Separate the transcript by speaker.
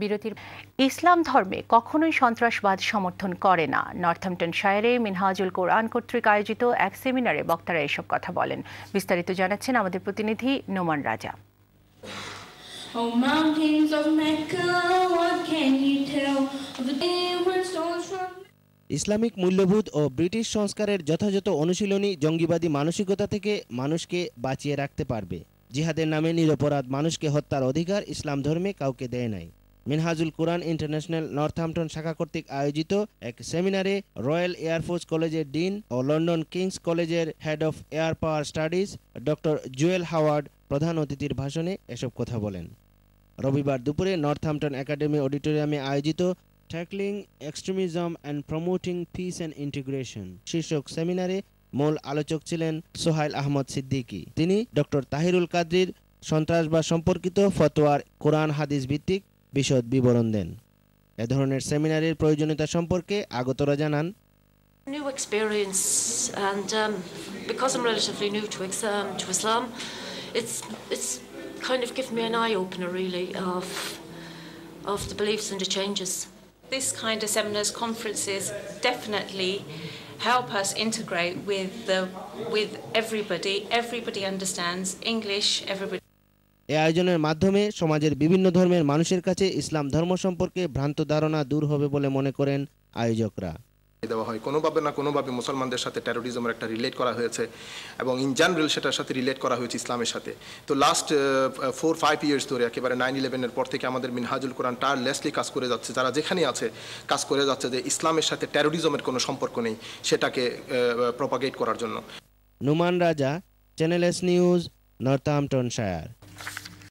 Speaker 1: বিরতির ইসলাম ধর্মে কখনোই সন্ত্রাসবাদ সমর্থন করে না। নর্থহ্যাম্পটনশায়ারে মিনহাজুল কোরআন কর্তৃক আয়োজিত এক সেমিনারে বক্তারা এসব কথা বলেন। বিস্তারিত জানাচ্ছেন আমাদের প্রতিনিধি নোমান রাজা।
Speaker 2: ইসলামিক মূল্যবোধ ও ব্রিটিশ সংস্কারের যথাযথ অনুশীলনী জঙ্গিবাদী মানসিকতা থেকে মানুষকে বাঁচিয়ে রাখতে পারবে। জিহাদের নামে নিরপরাধ মানুষকে হত্যার অধিকার ইসলাম ধর্মে কাউকে দেয় নাই। মিনহাজুল কোরআন ইন্টারন্যাশনাল নর্থহ্যাম্পটন শাখা কর্তৃক আয়োজিত এক সেমিনারে রয়্যাল এয়ারফোর্স কলেজের ডিন ও লন্ডন কিংস কলেজের head of air power studies doctor Jewel Howard প্রধান অতিথির ভাষণে এসব কথা বলেন। রবিবার দুপুরে নর্থহ্যাম্পটন একাডেমি অডিটোরিয়ামে আয়োজিত tackling extremism and promoting piece and integration শীর্ষক সেমিনারে মূল আলোচক ছিলেন সোহাইল আহমদ সিদ্দিকী। তিনি ডক্টর তাহিরুল কাদরির সন্ত্রাসবাদ সম্পর্কিত ফতোয়ার কোরআন হাদিস ভিত্তিক বিশদ বিবরণ দেন। এ ধরনের সেমিনারের প্রয়োজনীয়তা সম্পর্কে আগতরা জানান,
Speaker 3: New experience, and because I'm relatively new to Islam, it's kind of given me an eye opener really of the beliefs and the changes.
Speaker 4: This kind of seminars, conferences definitely help us integrate with everybody. Everybody understands English. Everybody.
Speaker 2: এই আয়োজনের মাধ্যমে সমাজের বিভিন্ন ধর্মের মানুষের কাছে ইসলাম ধর্ম সম্পর্কে ভ্রান্ত ধারণা দূর হবে বলে মনে করেন আয়োজকরা।
Speaker 5: দেওয়া হয় কোনোভাবে না কোনোভাবে মুসলমানদের সাথে টেরোরিজমের একটা রিলেট করা হয়েছে এবং ইন জেনারেল সেটার সাথে রিলেট করা হয়েছে ইসলামের সাথে। তো লাস্ট 4-5 ইয়ার্স ধরে একেবারে 9/11-এর পর থেকে আমাদের মিনহাজুল কোরআন টায়ারলেসলি কাজ করে যাচ্ছে, যারা যেখানে আছে কাজ করে যাচ্ছে যে ইসলামের সাথে টেরোরিজমের কোনো সম্পর্ক নেই সেটাকে প্রপাগেট করার জন্য।
Speaker 2: নোমান রাজা, চ্যানেল এস নিউজ, নর্থহ্যাম্পটনশায়ার।